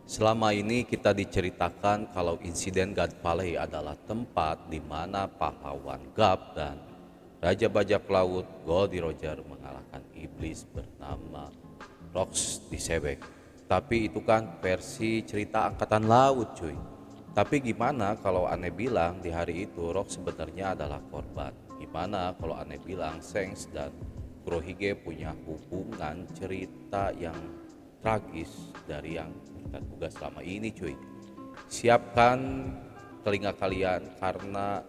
Selama ini kita diceritakan kalau insiden God Valley adalah tempat di mana pahlawan Gap dan Raja Bajak Laut Goldie Roger mengalahkan iblis bernama Rox di Sebek. Tapi itu kan versi cerita angkatan laut cuy. Tapi gimana kalau aneh bilang di hari itu Rox sebenarnya adalah korban? Gimana kalau aneh bilang Sengs dan Kurohige punya hubungan cerita yang tragis dari yang kita duga selama ini cuy. Siapkan telinga kalian karena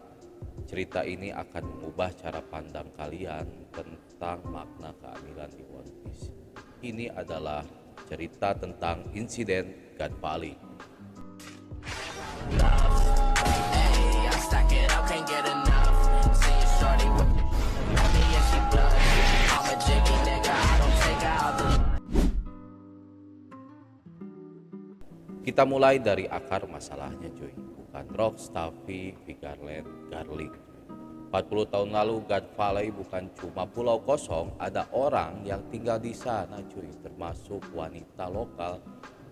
cerita ini akan mengubah cara pandang kalian tentang makna keadilan di One Piece. Ini adalah cerita tentang insiden God Valley. Hey, I stack it up, can't get enough. Seeing shorty with me and she blush. I'm a jiggy nigga, I don't take her out the. Kita mulai dari akar masalahnya cuy. Bukan Rox tapi Vigarland Garlic. 40 tahun lalu God Valley bukan cuma pulau kosong, ada orang yang tinggal di sana cuy, termasuk wanita lokal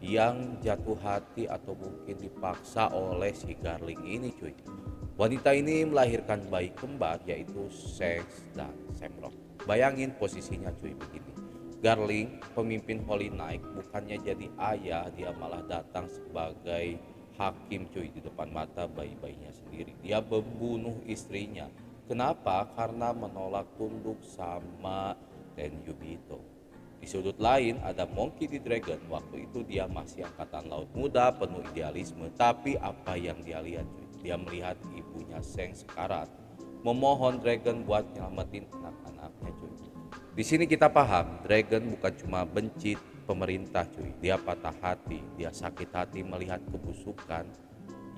yang jatuh hati atau mungkin dipaksa oleh si Garling ini cuy. Wanita ini melahirkan bayi kembar yaitu Shanks dan Samrock. Bayangin posisinya cuy begini. Garling, pemimpin Holy Knight, bukannya jadi ayah, dia malah datang sebagai hakim cuy di depan mata bayi-bayinya sendiri. Dia membunuh istrinya. Kenapa? Karena menolak tunduk sama Tenryubito. Di sudut lain ada Monkey D. Dragon. Waktu itu dia masih angkatan laut muda penuh idealisme. Tapi apa yang dia lihat cuy? Dia melihat ibunya Seng sekarat. Memohon Dragon buat nyelamatin anak-anaknya cuy. Di sini kita paham Dragon bukan cuma benci pemerintah cuy. Dia patah hati, dia sakit hati melihat kebusukan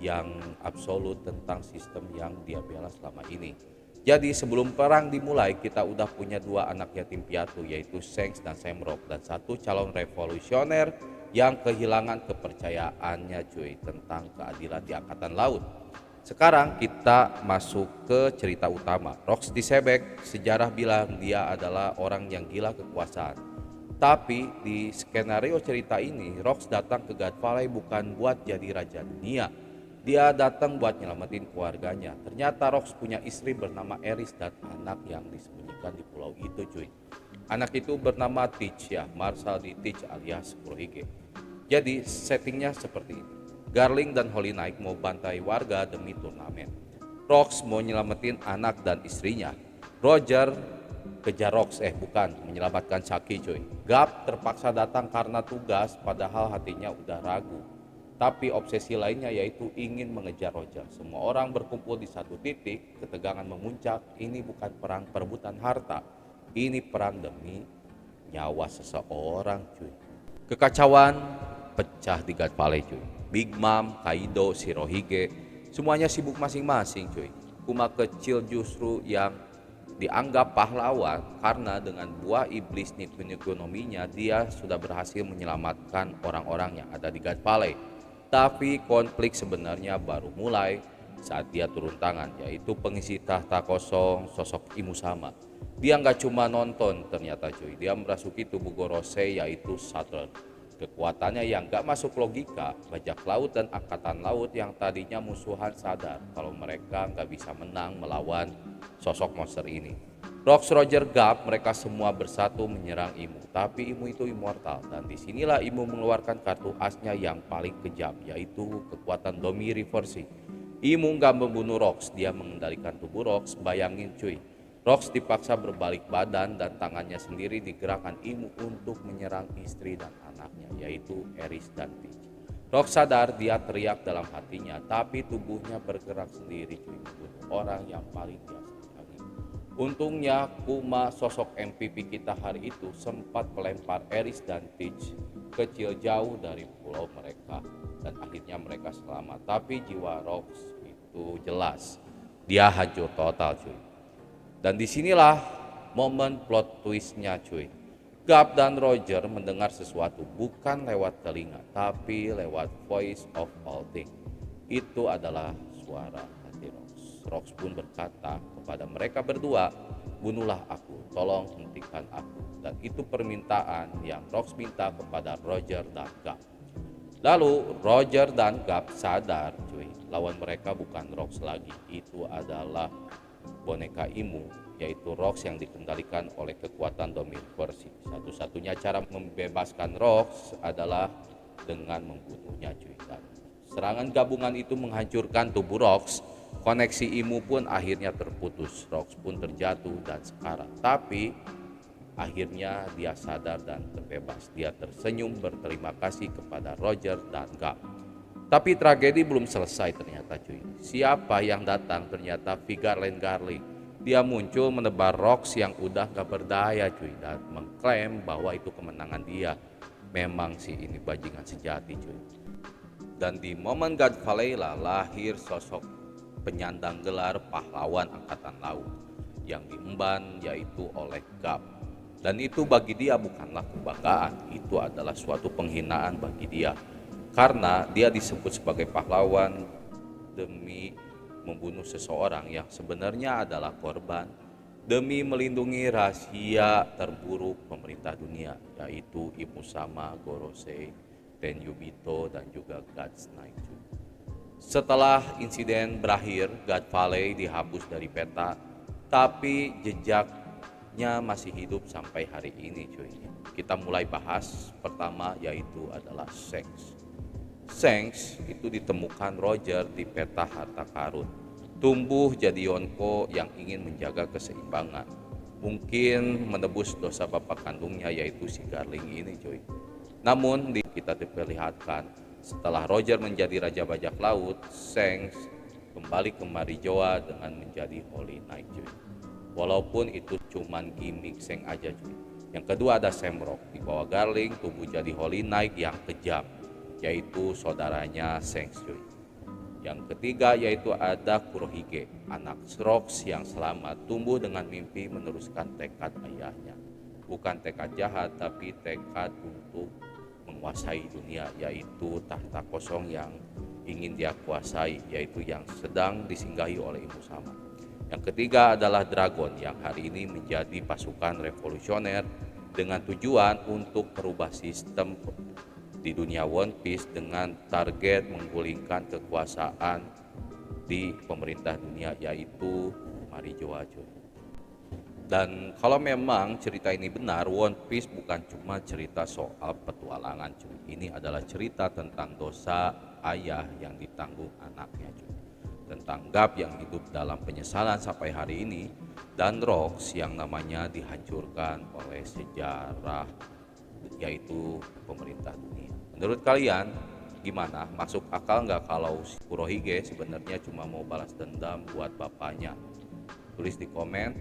yang absolut tentang sistem yang dia bela selama ini. Jadi sebelum perang dimulai kita udah punya dua anak yatim piatu yaitu Shanks dan Samrock dan satu calon revolusioner yang kehilangan kepercayaannya cuy tentang keadilan di angkatan laut. Sekarang kita masuk ke cerita utama. Rox di Sebek, sejarah bilang dia adalah orang yang gila kekuasaan. Tapi di skenario cerita ini, Rox datang ke God Valley bukan buat jadi raja dunia. Dia datang buat nyelamatin keluarganya. Ternyata Rox punya istri bernama Eris dan anak yang disembunyikan di pulau itu cuy. Anak itu bernama Teach ya, Marshal di Teach alias Kurohige. Jadi settingnya seperti ini. Garling dan Holy Knight mau bantai warga demi turnamen. Rox mau nyelamatin anak dan istrinya. Roger kejar Rox, bukan, menyelamatkan Saki cuy. Gap terpaksa datang karena tugas padahal hatinya udah ragu. Tapi obsesi lainnya yaitu ingin mengejar Roger. Semua orang berkumpul di satu titik, ketegangan memuncak. Ini bukan perang perebutan harta, ini perang demi nyawa seseorang cuy. Kekacauan pecah di God Valley cuy. Big Mom, Kaido, Shirohige, semuanya sibuk masing-masing cuy. Kuma kecil justru yang dianggap pahlawan karena dengan buah iblis Nikunominya dia sudah berhasil menyelamatkan orang-orang yang ada di God Valley. Tapi konflik sebenarnya baru mulai saat dia turun tangan, yaitu pengisi tahta kosong sosok Imusama. Dia nggak cuma nonton ternyata cuy, dia merasuki tubuh Gorosei yaitu Saturn. Kekuatannya yang gak masuk logika, bajak laut dan angkatan laut yang tadinya musuhan sadar kalau mereka gak bisa menang melawan sosok monster ini. Rox, Roger, Gap, mereka semua bersatu menyerang Imu. Tapi Imu itu immortal dan disinilah Imu mengeluarkan kartu asnya yang paling kejam yaitu kekuatan Domi Reversi. Imu gak membunuh Rox, dia mengendalikan tubuh Rox, bayangin cuy. Rox dipaksa berbalik badan dan tangannya sendiri digerakkan Imu untuk menyerang istri dan anaknya yaitu Eris dan Teach. Rox sadar, dia teriak dalam hatinya tapi tubuhnya bergerak sendiri cuy, membunuh orang yang paling dia sayangi. Untungnya Kuma sosok MVP kita hari itu sempat melempar Eris dan Teach kecil jauh dari pulau mereka dan akhirnya mereka selamat. Tapi jiwa Rox itu jelas dia hancur total cuy. Dan disinilah momen plot twistnya cuy. Gap dan Roger mendengar sesuatu bukan lewat telinga tapi lewat voice of all things. Itu adalah suara hati Rox. Rox pun berkata kepada mereka berdua, bunuhlah aku, tolong hentikan aku. Dan itu permintaan yang Rox minta kepada Roger dan Gap. Lalu Roger dan Gap sadar cuy, lawan mereka bukan Rox lagi, itu adalah boneka Imu, yaitu Rox yang dikendalikan oleh kekuatan Domir Versi. Satu-satunya cara membebaskan Rox adalah dengan membunuhnya cuy. Dan serangan gabungan itu menghancurkan tubuh Rox. Koneksi Imu pun akhirnya terputus. Rox pun terjatuh dan sekarat. Tapi akhirnya dia sadar dan terbebas. Dia tersenyum berterima kasih kepada Roger dan Gap. Tapi tragedi belum selesai ternyata cuy. Siapa yang datang? Ternyata Vigarland Garlic. Dia muncul menebar Rox yang udah gak berdaya cuy. Dan mengklaim bahwa itu kemenangan dia. Memang sih ini bajingan sejati cuy. Dan di momen God Valley lah lahir sosok penyandang gelar pahlawan angkatan laut yang diemban yaitu oleh Gap. Dan itu bagi dia bukanlah kebanggaan, itu adalah suatu penghinaan bagi dia. Karena dia disebut sebagai pahlawan demi membunuh seseorang yang sebenarnya adalah korban demi melindungi rahasia terburuk pemerintah dunia, yaitu Imu Sama, Gorosei, Tenryubito, dan juga God's Knight. Setelah insiden berakhir, God Valley dihapus dari peta, tapi jejaknya masih hidup sampai hari ini cuy. Kita mulai bahas pertama yaitu adalah Shanks. Shanks itu ditemukan Roger di peta harta karun. Tumbuh jadi Yonko yang ingin menjaga keseimbangan. Mungkin menebus dosa bapak kandungnya yaitu si Garling ini cuy. Namun kita diperlihatkan setelah Roger menjadi Raja Bajak Laut, Shanks kembali ke Marijoa dengan menjadi Holy Knight cuy. Walaupun itu cuman gimmick Shanks aja cuy. Yang kedua ada Shamrock, di bawah Garling tumbuh jadi Holy Knight yang kejam, yaitu saudaranya Shanks cuy. Yang ketiga yaitu ada Kurohige, anak Rox yang selamat, tumbuh dengan mimpi meneruskan tekad ayahnya. Bukan tekad jahat tapi tekad untuk menguasai dunia, yaitu tahta kosong yang ingin dia kuasai, yaitu yang sedang disinggahi oleh Imu Sama. Yang ketiga adalah Dragon yang hari ini menjadi pasukan revolusioner dengan tujuan untuk merubah sistem di dunia One Piece dengan target menggulingkan kekuasaan di pemerintah dunia, yaitu Marijoa cuy. Dan kalau memang cerita ini benar, One Piece bukan cuma cerita soal petualangan cuy. Ini adalah cerita tentang dosa ayah yang ditanggung anaknya cuy. Tentang Gap yang hidup dalam penyesalan sampai hari ini, dan Rox yang namanya dihancurkan oleh sejarah yaitu pemerintah dunia. Menurut kalian gimana? Masuk akal nggak kalau Kurohige sebenarnya cuma mau balas dendam buat bapaknya? Tulis di komen.